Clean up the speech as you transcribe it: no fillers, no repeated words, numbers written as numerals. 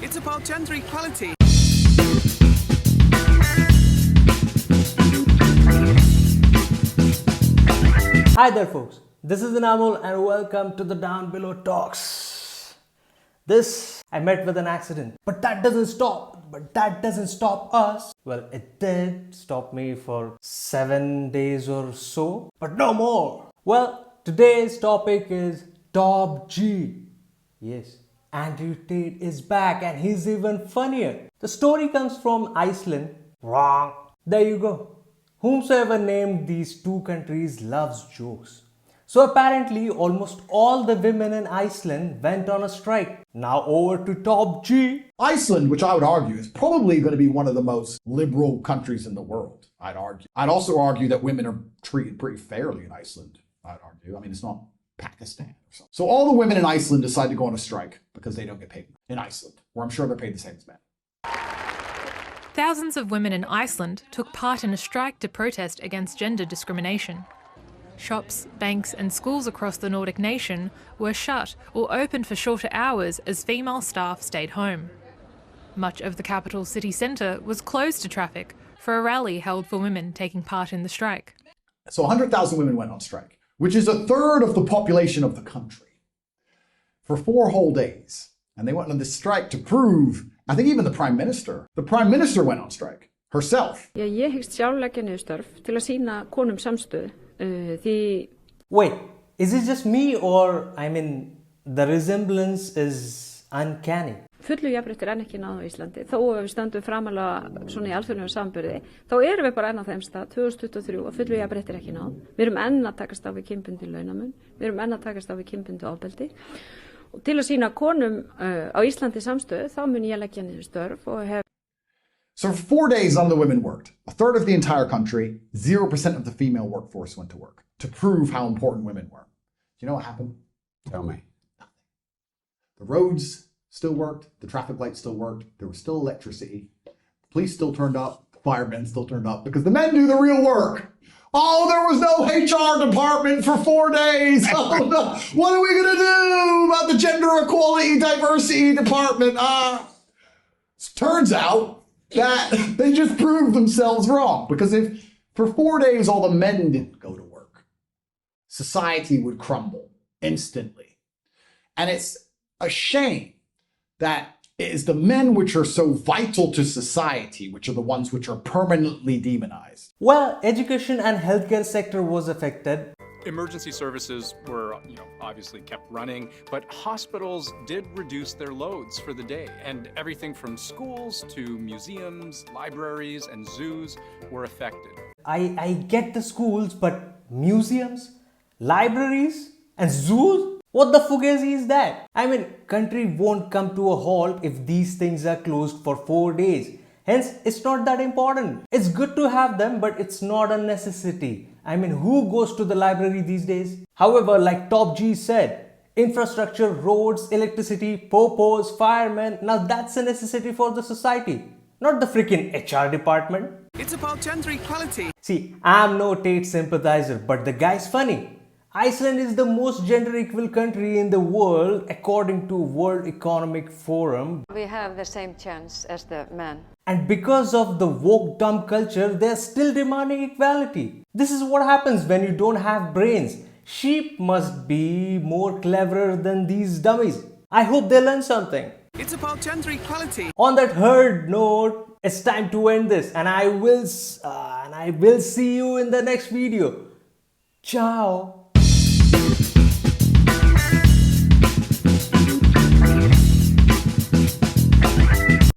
It's about gender equality. Hi there folks, this is Anamol and welcome to the Down Below Talks. I met with an accident, but that doesn't stop us. Well, it did stop me for 7 days or so, but no more. Well, today's topic is Top G. Yes, Andrew Tate is back and he's even funnier. The story comes from Iceland. Wrong. There you go. Whomsoever named these two countries loves jokes. So apparently almost all the women in Iceland went on a strike. Now over to Top G. Iceland, which I would argue is probably going to be one of the most liberal countries in the world, I'd argue. I'd also argue that women are treated pretty fairly in Iceland, I'd argue. I mean, it's not Pakistan or something. So all the women in Iceland decide to go on a strike because they don't get paid in Iceland, where I'm sure they're paid the same as men. Thousands of women in Iceland took part in a strike to protest against gender discrimination. Shops, banks and schools across the Nordic nation were shut or opened for shorter hours as female staff stayed home. Much of the capital's city centre was closed to traffic for a rally held for women taking part in the strike. So 100,000 women went on strike, which is a third of the population of the country, for 4 whole days. And they went on this strike to prove, I think even the Prime Minister went on strike herself. Já, ég hyggst sjálf leggja niður störf til að sýna konum samstöðu því... Wait, is it just me or, the resemblance is uncanny? Fullu jafnrétti enn ekki náð á Íslandi. Þó að við stöndum framalega svona í alþjóðlegum samanburði, þá erum við bara enn á þeim stað, 2023, og fullu jafnrétti ekki náð. Við erum enn að takast á við kynbundinn launamun, við erum enn að takast á við kynbundið ofbeldi. Og til að sýna konum á Íslandi samstöðu, þá mun ég leggja niður störf og hef... So for 4 days, none of the women worked. A third of the entire country, 0% of the female workforce went to work to prove how important women were. Do you know what happened? Tell me. Nothing. The roads still worked. The traffic lights still worked. There was still electricity. The police still turned up. The firemen still turned up because the men do the real work. Oh, there was no HR department for 4 days. Oh, no. What are we going to do about the gender equality diversity department? Turns out that they just proved themselves wrong, because if for 4 days all the men didn't go to work, society would crumble instantly. And it's a shame that it is the men which are so vital to society, which are the ones which are permanently demonized. Well, education and healthcare sector was affected. Emergency services were, obviously kept running, but hospitals did reduce their loads for the day, and everything from schools to museums, libraries, and zoos were affected. I get the schools, but museums, libraries, and zoos? What the fugazi is that? Country won't come to a halt if these things are closed for 4 days. Hence, it's not that important. It's good to have them, but it's not a necessity. Who goes to the library these days? However, like Top G said, infrastructure, roads, electricity, popos, firemen, now that's a necessity for the society, not the freaking HR department. It's about gender equality. See, I'm no Tate sympathizer, but the guy's funny. Iceland is the most gender equal country in the world according to World Economic Forum. We have the same chance as the men. And because of the woke dumb culture, they're still demanding equality. This is what happens when you don't have brains. Sheep must be more cleverer than these dummies. I hope they learn something. It's about gender equality. On that herd note, it's time to end this, and I will see you in the next video. Ciao.